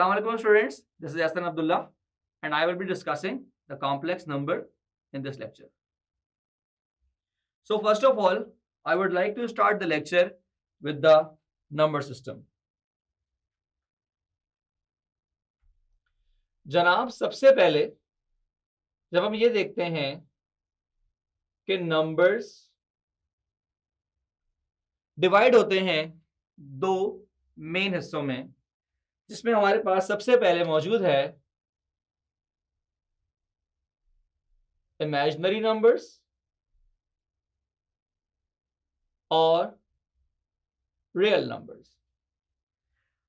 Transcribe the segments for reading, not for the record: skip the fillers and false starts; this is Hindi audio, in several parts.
Assalamu alaikum students, this is Ahsan Abdullah and I will be discussing the complex number in this lecture. So first of all, I would like to start the lecture with the number system. जनाब सबसे पहले जब हम ये देखते हैं कि नंबर्स डिवाइड होते हैं दो मेन हिस्सों में, जिसमें हमारे पास सबसे पहले मौजूद है इमेजिनरी नंबर्स और रियल नंबर्स।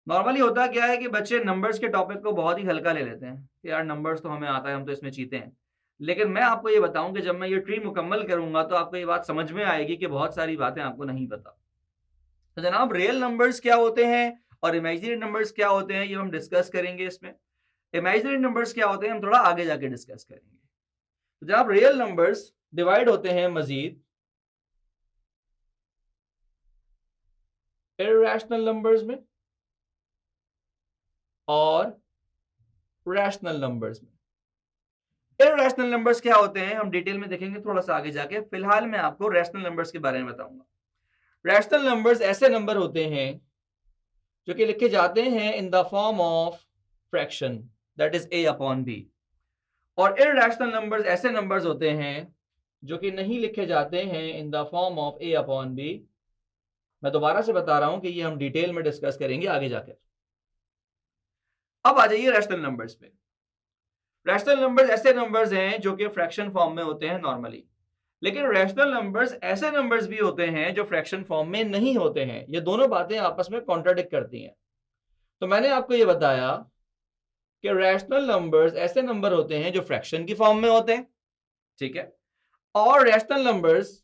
नॉर्मली होता क्या है कि बच्चे नंबर्स के टॉपिक को बहुत ही हल्का ले लेते हैं कि यार नंबर्स तो हमें आता है, हम तो इसमें चीते हैं। लेकिन मैं आपको ये बताऊं कि जब मैं ये ट्री मुकम्मल करूंगा तो आपको ये बात समझ में आएगी कि बहुत सारी बातें आपको नहीं पता। तो जनाब रियल नंबर्स क्या होते हैं और इमेजिनरी नंबर्स क्या होते हैं, ये हम डिस्कस करेंगे। इसमें इमेजिनरी नंबर्स क्या होते हैं हम थोड़ा आगे जाके डिस्कस करेंगे। तो जनाब रियल नंबर्स डिवाइड होते हैं मजीद इर्रेशनल नंबर्स में और रैशनल नंबर्स में। इर्रेशनल नंबर्स क्या होते हैं हम डिटेल में देखेंगे थोड़ा सा आगे जाके। फिलहाल मैं आपको रैशनल नंबर्स के बारे में बताऊंगा। रैशनल नंबर्स ऐसे नंबर होते हैं जो कि लिखे जाते हैं in the form of fraction, that is a upon b। और इर्रेशनल नंबर्स ऐसे नंबर्स होते हैं जो कि नहीं लिखे जाते हैं in the form of a upon b। मैं दोबारा से बता रहा हूं कि ये हम डिटेल में डिस्कस करेंगे आगे जाकर। अब आ जाइए रैशनल नंबर्स पे। रैशनल नंबर्स ऐसे नंबर्स हैं जो कि फ्रैक्शन फॉर्म में होते हैं नॉर्मली, लेकिन रैशनल नंबर्स ऐसे नंबर्स भी होते हैं जो फ्रैक्शन फॉर्म में नहीं होते हैं। ये दोनों बातें आपस में कॉन्ट्राडिक्ट करती हैं। तो मैंने आपको ये बताया कि रैशनल नंबर्स ऐसे नंबर होते हैं जो फ्रैक्शन की फॉर्म में होते हैं, ठीक है, और रैशनल नंबर्स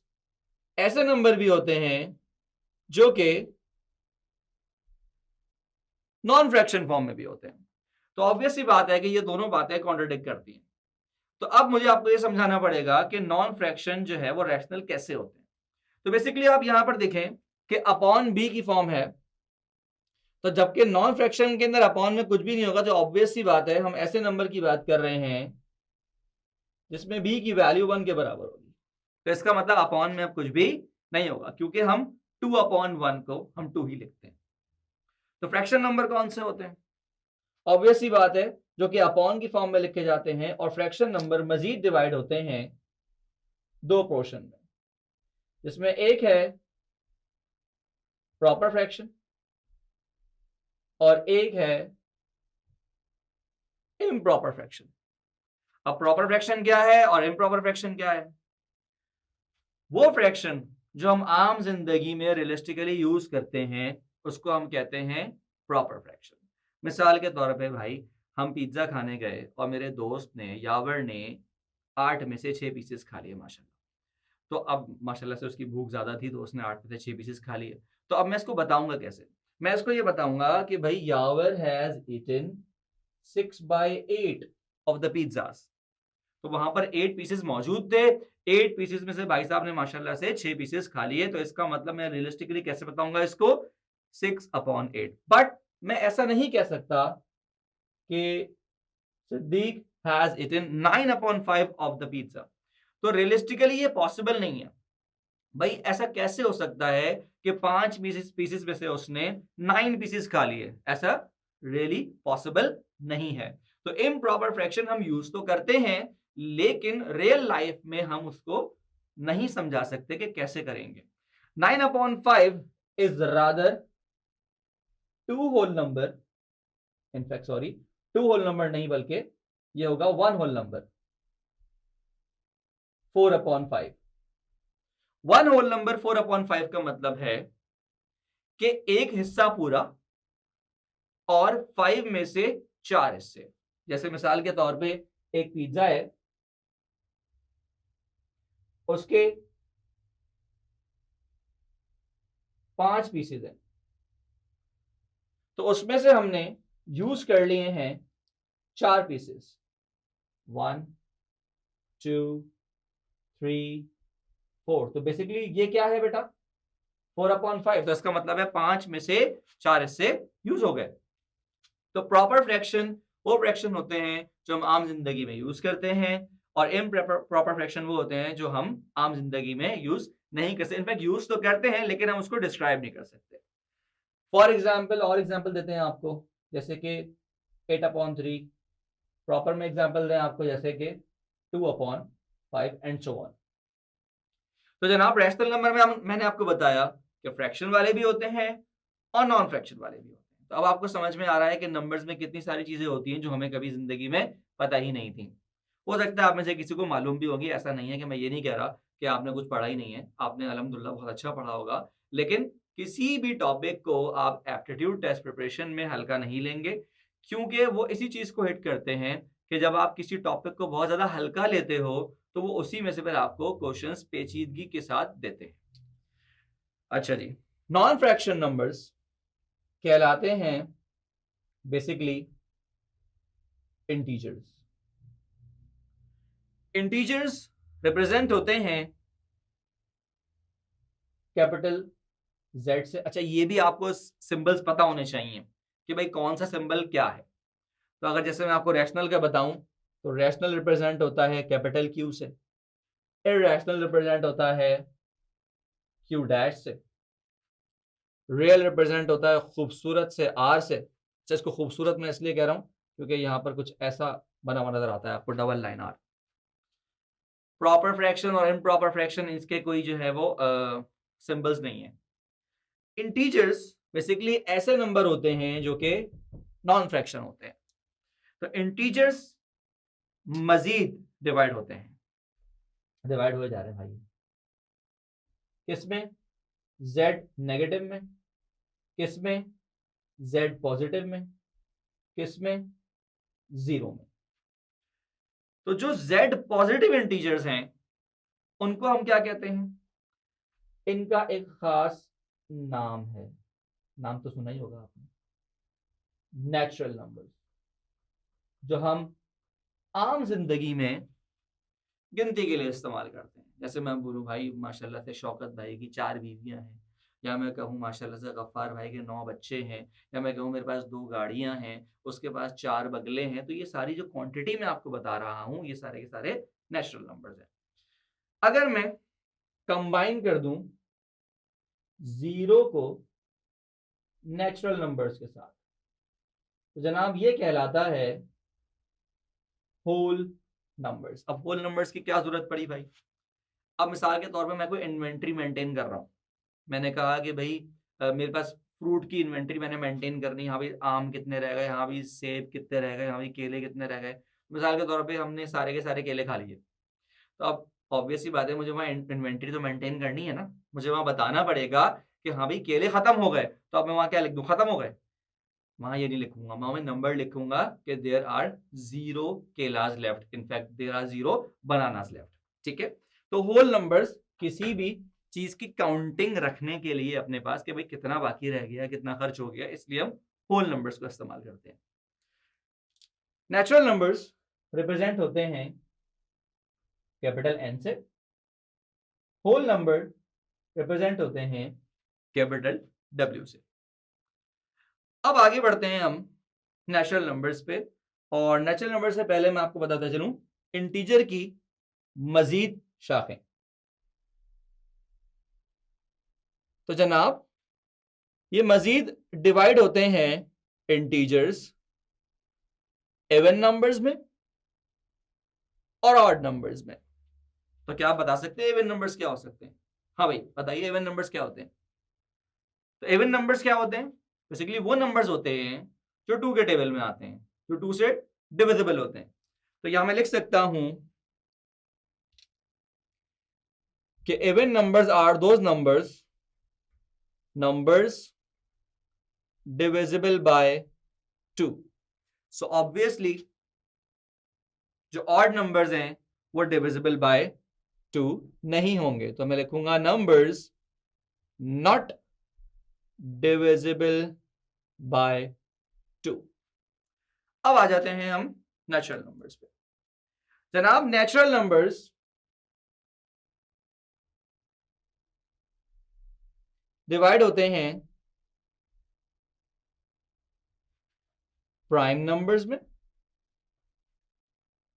ऐसे नंबर भी होते हैं जो कि नॉन फ्रैक्शन फॉर्म में भी होते हैं। तो ऑब्वियस सी बात है कि ये दोनों बातें कॉन्ट्राडिक्ट करती हैं। तो अब मुझे आपको ये समझाना पड़ेगा कि नॉन फ्रैक्शन जो है वो रैशनल कैसे होते हैं। तो बेसिकली आप यहां पर देखें कि अपॉन बी की फॉर्म है, तो जबकि नॉन फ्रैक्शन के अंदर अपॉन में कुछ भी नहीं होगा, तो ऑब्वियस सी बात है हम ऐसे नंबर की बात कर रहे हैं जिसमें बी की वैल्यू 1 के बराबर होगी। तो इसका मतलब अपॉन में अब कुछ भी नहीं होगा, क्योंकि हम 2 अपॉन 1 को हम 2 ही लिखते हैं। तो फ्रैक्शन नंबर कौन से होते हैं? ऑब्वियस सी बात है जो कि अपॉन की फॉर्म में लिखे जाते हैं। और फ्रैक्शन नंबर मजीद डिवाइड होते हैं दो पोर्शन में, जिसमें एक है प्रॉपर फ्रैक्शन और एक है इम्प्रॉपर फ्रैक्शन। अब प्रॉपर फ्रैक्शन क्या है और इम्प्रॉपर फ्रैक्शन क्या है? वो फ्रैक्शन जो हम आम जिंदगी में रियलिस्टिकली यूज करते हैं उसको हम कहते हैं प्रॉपर फ्रैक्शन। मिसाल के तौर पे भाई, हम पिज्जा खाने गए और मेरे दोस्त ने यावर ने 8 में से 6 पीसेस खा लिए माशाल्लाह। तो अब माशाल्लाह से उसकी भूख ज्यादा थी तो उसने 8 में से 6 पीसेस खा लिए। तो अब मैं इसको बताऊंगा कैसे? मैं इसको ये बताऊंगा कि भाई Yawar has eaten 6/8 of the pizzas. तो वहां पर 8 पीसेस मौजूद थे। 8 पीसेस में से भाई साहब ने माशाल्लाह से 6 पीसेस खा लिए। तो इसका मतलब मैं रियलिस्टिकली कैसे बताऊंगा इसको? 6/8। बट मैं ऐसा नहीं कह सकता कि Siddiq has eaten 9/5 of the pizza. तो रियलिस्टिकली ये पॉसिबल नहीं है। भाई ऐसा कैसे हो सकता है कि 5 पीसेस में से उसने 9 पीसेस खा लिए? ऐसा रियली पॉसिबल नहीं है। तो इम्प्रॉपर फ्रैक्शन हम यूज तो करते हैं, लेकिन रियल लाइफ में हम उसको नहीं समझा सकते कि कैसे करेंगे। 9/5 is rather 2 whole number, in fact sorry 2 whole number नहीं बल्कि ये होगा 1 होल नंबर। 4/5 1 होल नंबर 4/5 का मतलब है कि एक हिस्सा पूरा और 5 में से 4 हिस्से। जैसे मिसाल के तौर पे एक पिज्जा है, उसके 5 पीसेज हैं, तो उसमें से हमने यूज कर लिए हैं 4 पीसेस। 1 2 3 4। तो बेसिकली ये क्या है बेटा? 4/5। तो इसका मतलब है 5 में से 4 हिस्से यूज हो गए। तो प्रॉपर फ्रैक्शन वो फ्रैक्शन होते हैं जो हम आम जिंदगी में यूज करते हैं, और इम्प्रॉपर फ्रैक्शन वो होते हैं जो हम आम जिंदगी में यूज नहीं कर सकते। इनफैक्ट यूज तो करते हैं लेकिन हम उसको डिस्क्राइब नहीं कर सकते। फॉर एग्जाम्पल, और एग्जाम्पल देते हैं आपको, जैसे कि 8/3। प्रॉपर में एग्जाम्पल दें आपको, जैसे कि 2/5 एंड सो ऑन। तो जनाब रैशनल नंबर में मैंने आपको बताया कि फ्रैक्शन वाले भी होते हैं और नॉन फ्रैक्शन वाले भी होते हैं। तो अब आपको समझ में आ रहा है कि नंबर्स में कितनी सारी चीजें होती हैं जो हमें कभी जिंदगी में पता ही नहीं थी। हो सकता है आप में से किसी को मालूम भी होगी, ऐसा नहीं है कि मैं ये नहीं कह रहा कि आपने कुछ पढ़ा ही नहीं है, आपने अल्हम्दुलिल्लाह बहुत अच्छा पढ़ा होगा। लेकिन किसी भी टॉपिक को आप एप्टीट्यूड टेस्ट प्रिपरेशन में हल्का नहीं लेंगे, क्योंकि वो इसी चीज को हिट करते हैं कि जब आप किसी टॉपिक को बहुत ज्यादा हल्का लेते हो तो वो उसी में से फिर आपको क्वेश्चंस पेचीदगी के साथ देते हैं। अच्छा जी, नॉन फ्रैक्शन नंबर्स कहलाते हैं बेसिकली इंटीजर्स। इंटीजर्स रिप्रेजेंट होते हैं कैपिटल जेड से। अच्छा, ये भी आपको सिंबल्स पता होने चाहिए कि भाई कौन सा सिंबल क्या है। तो अगर जैसे मैं आपको रैशनल का बताऊं तो रैशनल रिप्रेजेंट होता है कैपिटल क्यू से, इरैशनल रिप्रेजेंट होता है क्यू डैश से, रियल रिप्रेजेंट होता है खूबसूरत से आर से। अच्छा, इसको खूबसूरत मैं इसलिए कह रहा हूं क्योंकि यहां पर कुछ ऐसा बना हुआ नजर आता है आपको, double line R. Proper fraction और इम्प्रॉपर फ्रैक्शन, इसके कोई जो है वो सिंबल्स नहीं है। इंटीजर्स बेसिकली ऐसे नंबर होते हैं जो कि नॉन फ्रैक्शन होते हैं। तो इंटीजर्स मजीद डिवाइड होते हैं, डिवाइड हुए जा रहे हैं भाई। किसमें? z नेगेटिव में, किसमें? z पॉजिटिव में, किसमें? जीरो में। तो जो z पॉजिटिव इंटीजर्स हैं उनको हम क्या कहते हैं? इनका एक खास नाम है, नाम तो सुना ही होगा आपने, नेचुरल नंबर्स, जो हम आम जिंदगी में गिनती के लिए इस्तेमाल करते हैं। जैसे मैं बोलूं भाई माशाल्लाह से शौकत भाई की 4 बीवियां हैं, या मैं कहूँ माशाल्लाह से गफ्फार भाई के 9 बच्चे हैं, या मैं कहूँ मेरे पास 2 गाड़ियां हैं, उसके पास 4 बगले हैं। तो ये सारी जो क्वांटिटी मैं आपको बता रहा हूँ ये सारे के सारे नेचुरल नंबर्स हैं। अगर मैं कंबाइन कर दूं जीरो को नेचुरल नंबर्स के साथ तो जनाब ये कहलाता है होल नंबर्स। अब होल नंबर्स की क्या जरूरत पड़ी भाई? अब मिसाल के तौर पे मैं कोई इन्वेंट्री मेंटेन कर रहा हूँ, मैंने कहा कि भाई मेरे पास फ्रूट की इन्वेंट्री मैंने मेंटेन करनी है। यहाँ भी आम कितने रह गए, यहाँ भी सेब कितने रह गए, यहाँ भी केले कितने रह गए। मिसाल के तौर पे हमने सारे के सारे केले खा लिए, तो अब ऑब्वियस सी बात है मुझे वहाँ इन्वेंट्री तो मेंटेन करनी है ना, मुझे वहाँ बताना पड़ेगा कि हाँ भाई केले खत्म हो गए। तो अब मैं वहाँ क्या लिख दूँ? खत्म हो गए? वहां ये नहीं लिखूंगा, वहां मैं नंबर लिखूंगा कि देयर आर 0 केलास left, in fact there are 0 bananas left. ठीक है, तो होल नंबर्स किसी भी चीज की काउंटिंग रखने के लिए अपने पास कि भाई कितना बाकी रह गया, कितना खर्च हो गया, इसलिए हम होल नंबर्स को इस्तेमाल करते हैं। नेचुरल नंबर्स रिप्रेजेंट होते हैं कैपिटल एन से, होल नंबर रिप्रेजेंट होते हैं कैपिटल डब्ल्यू से। अब आगे बढ़ते हैं हम नेचुरल नंबर्स पे, और नेचुरल नंबर से पहले मैं आपको बताता चलूं इंटीजर की मजीद शाखें। तो जनाब ये मजीद डिवाइड होते हैं इंटीजर्स इवन नंबर्स में और ऑड नंबर्स में। तो क्या आप बता सकते हैं इवन नंबर्स क्या हो सकते हैं? हाँ भाई बताइए, इवन नंबर्स क्या होते हैं? तो इवन नंबर्स क्या होते हैं? बेसिकली वो नंबर्स होते हैं जो 2 के टेबल में आते हैं, जो 2 से डिविजिबल होते हैं। तो यहां मैं लिख सकता हूं कि even numbers are those numbers divisible by 2। so obviously जो odd numbers हैं वो divisible by 2 नहीं होंगे, तो मैं लिखूंगा numbers not divisible by 2। अब आ जाते हैं हम नेचुरल नंबर्स पे। जनाब नेचुरल नंबर्स डिवाइड होते हैं प्राइम नंबर्स में,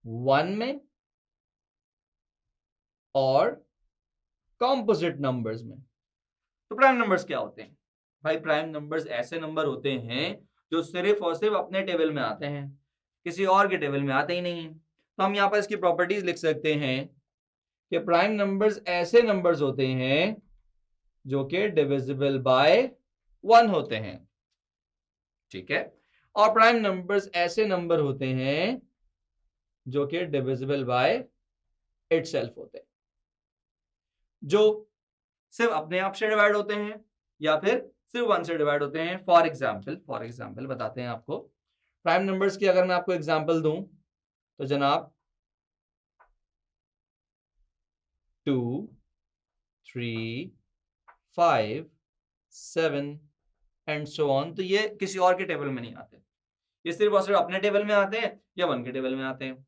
1 में और कॉम्पोजिट नंबर्स में। तो प्राइम नंबर्स क्या होते हैं भाई? प्राइम नंबर्स ऐसे नंबर होते हैं जो सिर्फ और सिर्फ अपने टेबल में आते हैं, किसी और के टेबल में आते ही नहीं है। तो हम यहाँ पर इसकी प्रॉपर्टीज लिख सकते हैं कि प्राइम नंबर्स ऐसे नंबर्स होते हैं जो कि डिविजिबल बाय 1 होते हैं, ठीक है। और प्राइम नंबर्स ऐसे नंबर होते हैं जो कि डिविजिबल बाय इटसेल्फ होते हैं, जो सिर्फ अपने आप से डिवाइड होते हैं या फिर सिर्फ 1 से डिवाइड होते हैं। फॉर एग्जाम्पल बताते हैं आपको प्राइम नंबर्स की। अगर मैं आपको एग्जाम्पल दूं तो जनाब 2, 3, 5, 7 एंड सो ऑन, तो ये किसी और के टेबल में नहीं आते, ये सिर्फ और सिर्फ अपने टेबल में आते हैं या 1 के टेबल में आते हैं।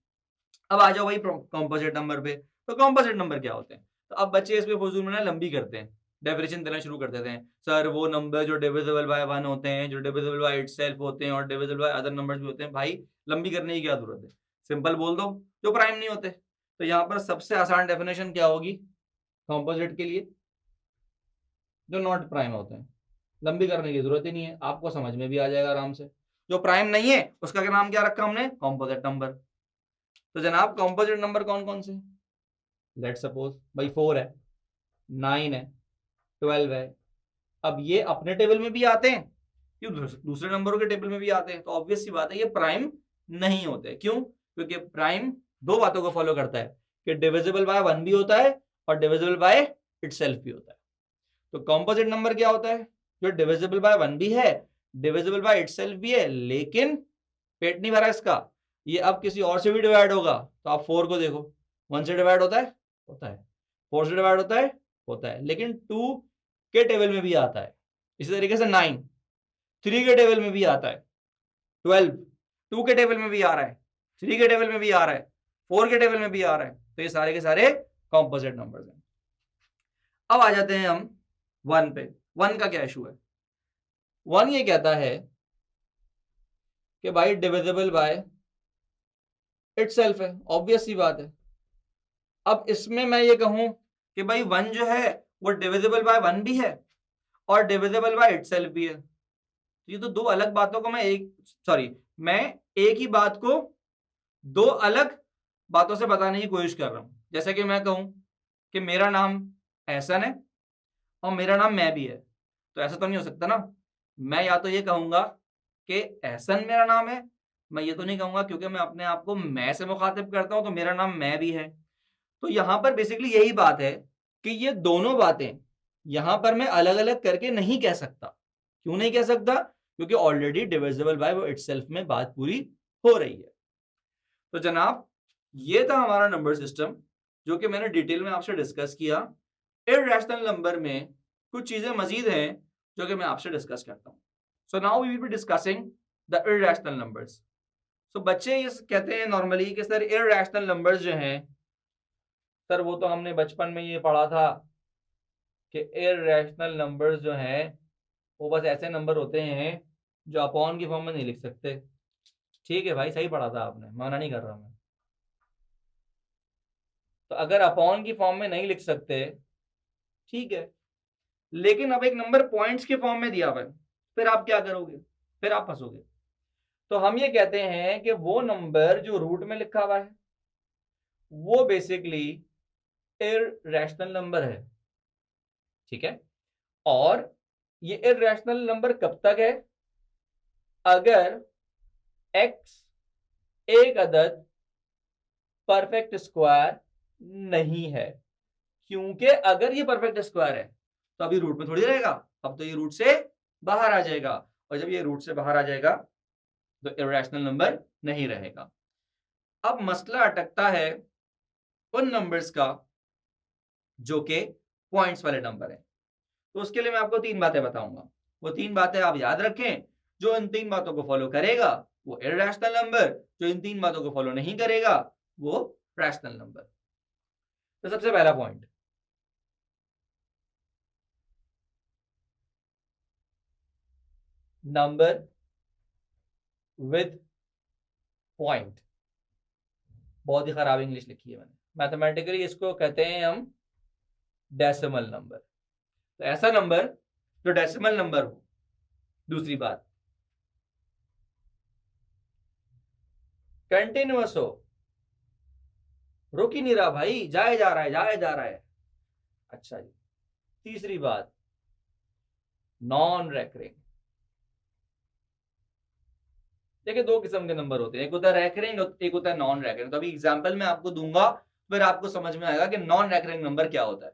अब आ जाओ भाई कॉम्पोजिट नंबर पे। तो कॉम्पोजिट नंबर क्या होते हैं? तो अब बच्चे इसमें फजूल में ना लंबी करते हैं, डेफिनेशन देना शुरू कर देते हैं। सर वो नंबर जो डिविजिबल बाय 1 होते हैं, जो डिविजिबल बाय इटसेल्फ होते हैं और डिविजिबल बाय अदर नंबर्स भी होते हैं। भाई लंबी करने की क्या जरूरत है, सिंपल बोल दो जो प्राइम नहीं होते। तो यहाँ पर सबसे आसान डेफिनेशन क्या होगी कॉम्पोजिट के लिए? जो नॉट प्राइम होते हैं। लंबी करने की जरूरत ही नहीं है, आपको समझ में भी आ जाएगा आराम से। जो प्राइम नहीं है उसका क्या नाम क्या रखा हमने? Composite number. तो जनाब कॉम्पोजिट नंबर कौन कौन से? लेट सपोज भाई 4 है, 9 है, 12 है। अब ये अपने टेबल में भी आते हैं, क्यों दूसरे नंबरों के टेबल में भी आते हैं, तो ऑब्वियस सी बात है ये प्राइम नहीं होते। क्यों? क्योंकि प्राइम दो बातों को फॉलो करता है कि डिविजिबल बाय 1 भी होता है और डिविजिबल बाय इटसेल्फ भी होता है। तो कॉम्पोजिट नंबर क्या होता है? जो डिविजिबल बाय 1 भी है, डिविजिबल बाय इटसेल्फ भी है, लेकिन पेट नहीं भरा इसका, ये अब किसी और से भी डिवाइड होगा। तो आप 4 को देखो, 1 से डिवाइड होता है, होता है। 4 से डिवाइड होता है, होता है, लेकिन 2 के टेबल में भी आता है। इसी तरीके से 9 3 के टेबल में भी आता है, 12 2 के टेबल में भी आ रहा है, 3 के टेबल में भी आ रहा है, 4 के टेबल में भी आ रहा है। तो ये सारे के सारे कॉम्पोजिट नंबर्स हैं। अब आ जाते हैं हम 1 पे। 1 का क्या इशू है? 1 ये कहता है कि भाई डिविजिबल बाय इटसेल्फ है, ऑब्वियस सी बात है। अब इसमें मैं ये कहूं कि भाई 1 जो है वो डिविजिबल बाय 1 भी है और डिविजिबल बाय इटसेल्फ भी है। ये तो दो अलग बातों को मैं एक ही बात को दो अलग बातों से बताने की कोशिश कर रहा हूं। जैसे कि मैं कहूं कि मेरा नाम एहसन है और मेरा नाम मैं भी है, तो ऐसा तो नहीं हो सकता ना। मैं या तो ये कहूंगा कि एहसन मेरा नाम है, मैं ये तो नहीं कहूंगा क्योंकि मैं अपने आप को मैं से मुखातिब करता हूं तो मेरा नाम मैं भी है। तो यहां पर बेसिकली यही बात है कि ये दोनों बातें यहां पर मैं अलग अलग करके नहीं कह सकता। क्यों नहीं कह सकता? क्योंकि ऑलरेडी डिविजिबल बाय वो इटसेल्फ में बात पूरी हो रही है। तो जनाब ये था हमारा नंबर सिस्टम जो कि मैंने डिटेल में आपसे डिस्कस किया। इररेशनल नंबर में कुछ चीजें मजीद हैं जो कि मैं आपसे डिस्कस करता हूं। So now we will be discussing the irrational numbers. सो बच्चे ये कहते हैं नॉर्मली कि सर इररेशनल नंबर्स जो हैं, सर वो तो हमने बचपन में ये पढ़ा था कि इररेशनल नंबर्स जो हैं वो बस ऐसे नंबर होते हैं जो अपॉन की फॉर्म में नहीं लिख सकते। ठीक है भाई, सही पढ़ा था आपने, माना नहीं कर रहा मैं। तो अगर अपॉन की फॉर्म में नहीं लिख सकते, ठीक है, लेकिन अब एक नंबर पॉइंट्स के फॉर्म में दिया हुआ है, फिर आप क्या करोगे? फिर आप फंसोगे। तो हम ये कहते हैं कि वो नंबर जो रूट में लिखा हुआ है वो बेसिकली इररेशनल नंबर है, ठीक है। और ये इररेशनल नंबर कब तक है? अगर x एक अदद परफेक्ट स्क्वायर नहीं है। क्योंकि अगर ये परफेक्ट स्क्वायर है तो अभी रूट में थोड़ी रहेगा, अब तो ये रूट से बाहर आ जाएगा, और जब ये रूट से बाहर आ जाएगा तो इररेशनल नंबर नहीं रहेगा। अब मसला अटकता है उन नंबर्स का जो कि पॉइंट्स वाले नंबर है। तो उसके लिए मैं आपको 3 बातें बताऊंगा, वो 3 बातें आप याद रखें। जो इन 3 बातों को फॉलो करेगा वो इररेशनल नंबर, जो इन 3 बातों को फॉलो नहीं करेगा वो रैशनल नंबर। तो सबसे पहला पॉइंट, नंबर विद पॉइंट। बहुत ही खराब इंग्लिश लिखी है मैंने। मैथमेटिकली इसको कहते हैं हम डेसिमल नंबर। तो ऐसा नंबर जो डेसिमल नंबर हो। दूसरी बात, कंटिन्यूअस हो, रुक ही नहीं रहा भाई, जाए जा रहा है, जाए जा रहा है। अच्छा जी, तीसरी बात, नॉन रेकरिंग। देखिए दो किस्म के नंबर होते हैं, एक होता है रेकरिंग, एक होता है नॉन रेकरिंग। तो अभी एग्जांपल मैं आपको दूंगा, फिर आपको समझ में आएगा कि नॉन रेकरिंग नंबर क्या होता है।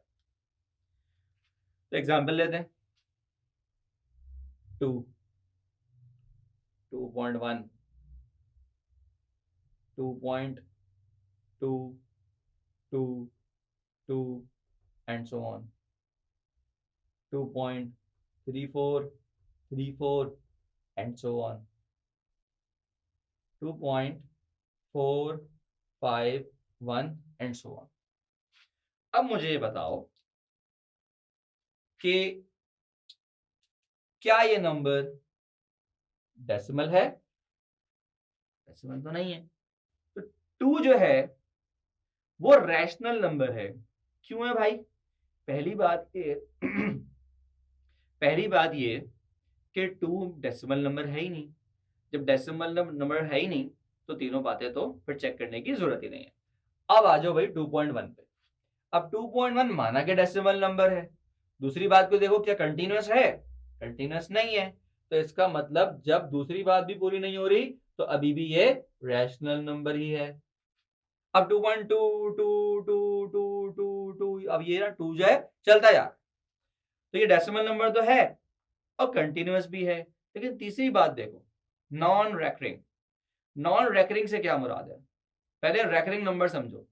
तो एग्जांपल लेते हैं, 2, 2.1, 2.2, 2, 2 and so on, 2.34, 34 and so on, 2.451 and so on। अब मुझे ये बताओ कि क्या ये नंबर डेसिमल है? डेसिमल तो नहीं है। तो 2 जो है वो रैशनल नंबर है। क्यों है भाई? पहली बात ये पहली बात ये कि 2 डेसिमल नंबर है ही नहीं। जब डेसिमल नंबर है ही नहीं तो तीनों बातें तो फिर चेक करने की जरूरत ही नहीं है। अब आ जाओ भाई 2.1 पे। अब 2.1 माना कि डेसिमल नंबर है। दूसरी बात को देखो, क्या कंटिन्यूअस है? कंटिन्यूअस नहीं है। तो इसका मतलब जब दूसरी बात भी पूरी नहीं हो रही तो अभी भी ये रैशनल नंबर ही है। अब 2.2, 2, 2, 2, 2, 2, अब ये ना 2 जो है चलता जा, तो ये डेसिमल नंबर तो है और कंटिन्यूअस भी है। लेकिन तीसरी बात देखो, नॉन रेकरिंग। नॉन रेकरिंग से क्या मुराद है? पहले रेकरिंग नंबर समझो।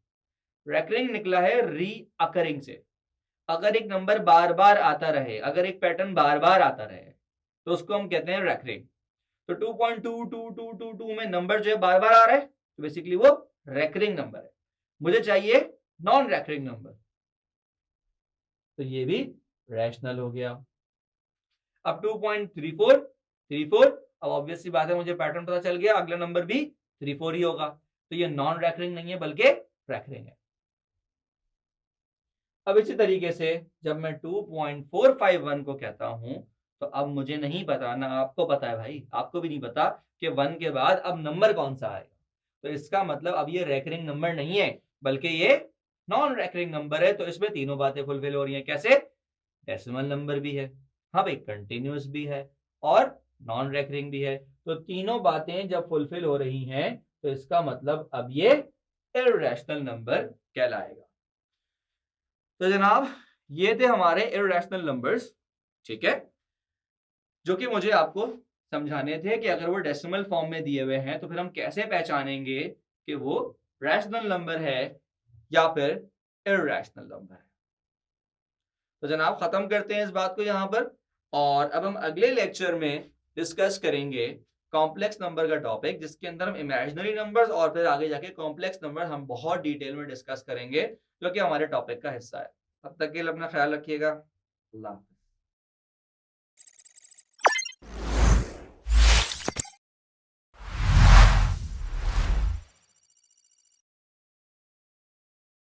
रेकरिंग निकला है री अकरिंग से। अगर एक नंबर बार बार आता रहे, अगर एक पैटर्न बार बार आता रहे तो उसको हम कहते हैं रेकरिंग। तो 2.2222 में नंबर जो है बार बार आ रहा है तो बेसिकली वो रेकरिंग नंबर है। मुझे चाहिए नॉन रेकरिंग नंबर, तो ये भी रैशनल हो गया। अब 2.34, अब ऑब्वियस सी बात है, मुझे पैटर्न पता चल गया, अगला नंबर भी 34 ही होगा। तो ये नॉन रेकरिंग नहीं है बल्कि रेकरिंग है। अब इसी तरीके से जब मैं 2.451 को कहता हूं तो अब मुझे नहीं पता, ना आपको पता है भाई, आपको भी नहीं पता कि 1 के बाद अब नंबर कौन सा आएगा। तो इसका मतलब अब ये रेकरिंग नंबर नहीं है बल्कि ये नॉन रेकरिंग नंबर है। तो इसमें तीनों बातें फुलफिल हो रही हैं। कैसे? डेसिमल नंबर भी है, हाँ भाई, कंटिन्यूअस भी है और नॉन रेकरिंग भी है। तो तीनों बातें जब फुलफिल हो रही हैं तो इसका मतलब अब ये इर्रेशनल नंबर कहलाएगा। तो जनाब ये थे हमारे इर्रेशनल नंबर्स, ठीक है, जो कि मुझे आपको समझाने थे कि अगर वो डेसिमल फॉर्म में दिए हुए हैं तो फिर हम कैसे पहचानेंगे कि वो रैशनल नंबर है या फिर इर्रेशनल नंबर है। तो जनाब खत्म करते हैं इस बात को यहाँ पर, और अब हम अगले लेक्चर में डिस्कस करेंगे कॉम्प्लेक्स नंबर का टॉपिक, जिसके अंदर हम इमेजिनरी नंबर्स और फिर आगे जाके कॉम्प्लेक्स नंबर हम बहुत डिटेल में डिस्कस करेंगे, जो कि हमारे टॉपिक का हिस्सा है। तब तक के लिए अपना ख्याल रखिएगा। अल्लाह।